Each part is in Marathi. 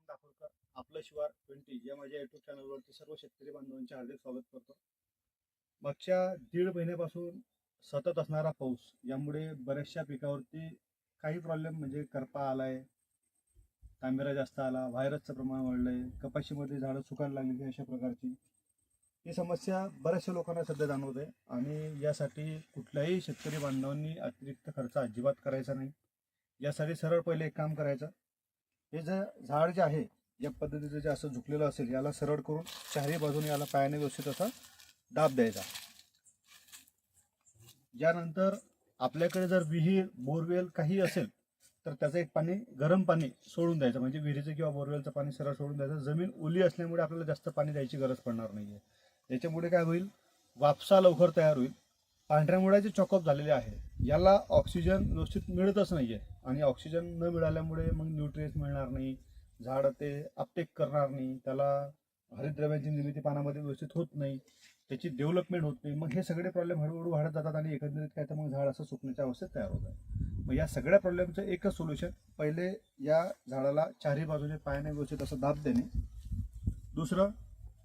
दापोरकर आपलं शिवार 20 या माझ्या युट्यूब चॅनलवरती सर्व शेतकरी बांधवांचे हार्दिक स्वागत करतो. मागच्या 1.5 महिन्यापासून सतत असणारा पाऊस यामुळे बऱ्याचशा पिकावरती काही प्रॉब्लेम म्हणजे करपा आलाय, तांबेरा जास्त आला, व्हायरसचं प्रमाण वाढलंय, कपाशीमध्ये झाडं सुकायला लागलेली अशा प्रकारची ही समस्या बऱ्याचशा लोकांना सध्या जाणवत आहे. आणि यासाठी कुठल्याही शेतकरी बांधवांनी अतिरिक्त खर्च अजिबात करायचा नाही. यासाठी सरळ पहिले एक काम करायचं, हे जे झाड जे आहे या पद्धतीचं जे असं झुकलेलं असेल याला सरळ करून चारही बाजूने याला पायाने व्यवस्थित असा दाब द्यायचा. यानंतर आपल्याकडे जर विहीर बोरवेल काही असेल तर त्याचं एक पाणी गरम पाणी सोडून द्यायचं, म्हणजे विहिरीचं किंवा बोरवेलचं पाणी सरळ सोडून द्यायचं. जमीन ओली असल्यामुळे आपल्याला जास्त पाणी द्यायची गरज पडणार नाही आहे. याच्यामुळे काय होईल, वापसा लवकर तयार होईल. पांढऱ्या मुळ्याचे चॉकअप झालेले आहे, याला ऑक्सिजन व्यवस्थित मिळतच नाही आहे आणि ऑक्सिजन न मिळाल्यामुळे मग न्यूट्रिएंट्स मिळणार नाही, झाड ते अपटेक करणार नाही, त्याला हरितद्रव्यांची निर्मिती पानामध्ये व्यवस्थित होत नाही, त्याची डेव्हलपमेंट होत नाही. मग हे सगळे प्रॉब्लेम हळूहळू वाढत जातात आणि एकंदरीत काय तर मग झाड असं सुकण्याच्या अवस्थेत तयार होत आहे. मग या सगळ्या प्रॉब्लेमचं एकच सोल्युशन, पहिले या झाडाला चारही बाजूने पायाने व्यवस्थित असं दाब देणे. दुसरं,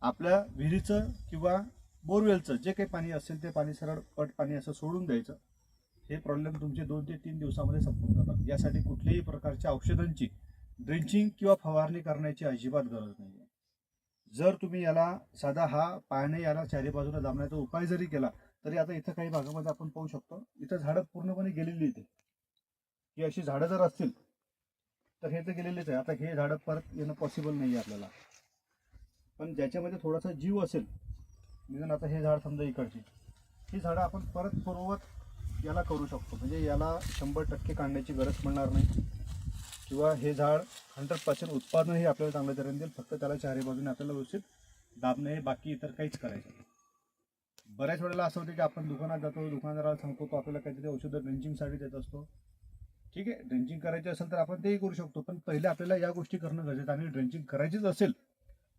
आपल्या विहिरीचं किंवा बोरवेलचं जे काही पाणी असेल ते पाणी सरळ पट पाणी असं सोडून द्यायचं. हे प्रॉब्लेम तुमचे 2 ते 3 दिवसामध्ये संपून जातात. यासाठी कुठल्याही प्रकारच्या औषधांची ड्रिंचिंग किंवा फवारणी करण्याची अजिबात गरज नाही आहे. जर तुम्ही याला साधा हा पायाने याला चारी बाजूला दाबण्याचा उपाय जरी केला तरी आता इथं काही भागामध्ये आपण पाहू शकतो, इथं झाडं पूर्णपणे गेलेली इथे ही अशी झाडं जर असतील तर हे तर गेलेलेच आहे. आता हे झाडं परत येणं पॉसिबल नाही आहे आपल्याला. पण ज्याच्यामध्ये थोडासा जीव असेल, निदान आता हे झाड समजा इकडची, ही झाडं आपण परत पूर्ववत याला करू शकतो. म्हणजे याला 100% काढण्याची गरज पडणार नाही किंवा हे झाड 100% उत्पादनही आपल्याला चांगल्या तऱ्हेने देईल. फक्त त्याला चारही बाजूने आपल्याला व्यवस्थित दाबणे, बाकी इतर काहीच करायचं नाही. बऱ्याच वेळेला असं होतं की आपण दुकानात जातो, दुकानदाराला सांगतो, तो आपल्याला काहीतरी औषधं ड्रिंचिंगसाठी देत असतो. ठीक आहे, ड्रिंचिंग करायची असेल तर आपण तेही करू शकतो, पण पहिले आपल्याला या गोष्टी करणं गरजेचं. आणि ड्रिंचिंग करायचीच असेल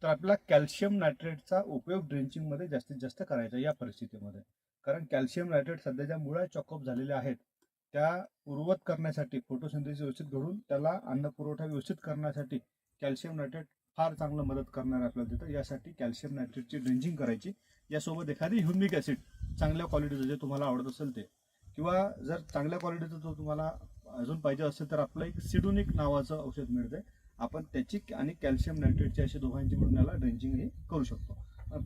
तर आपल्याला कॅल्शियम नायट्रेटचा उपयोग ड्रिंचिंगमध्ये जास्तीत जास्त करायचा या परिस्थितीमध्ये. कारण कॅल्शियम नायट्रेट सध्या ज्या मुळ्या चॉकअप झालेल्या आहेत त्या पूर्ववत करण्यासाठी, फोटोसिंथेसिस व्यवस्थित घडून त्याला अन्न पुरवठा व्यवस्थित करण्यासाठी कॅल्शियम नायट्रेट फार चांगलं मदत करणार आपल्याला देतं. यासाठी कॅल्शियम नायट्रेटची ड्रिंचिंग करायची. यासोबत एखादी ह्युमिक ॲसिड चांगल्या क्वालिटीचं जे तुम्हाला आवडत असेल ते, किंवा जर चांगल्या क्वालिटीचं जो तुम्हाला अजून पाहिजे असेल तर आपलं एक सिडोनिक नावाचं औषध मिळते, आपण त्याची आणि कॅल्शियम नायट्रेटची अशी दोघांची मिळून याला ड्रेंचिंगही करू शकतो.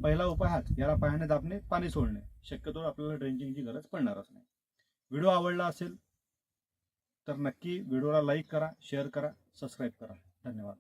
पहिला उपाय हाच, याला पायाने दाबणे, पाणी सोडणे. शक्यतो आपल्याला ड्रेंचिंगची गरज पडणारच नाही. व्हिडिओ आवडला असेल तर नक्की व्हिडिओला लाईक करा, शेअर करा, सबस्क्राईब करा. धन्यवाद.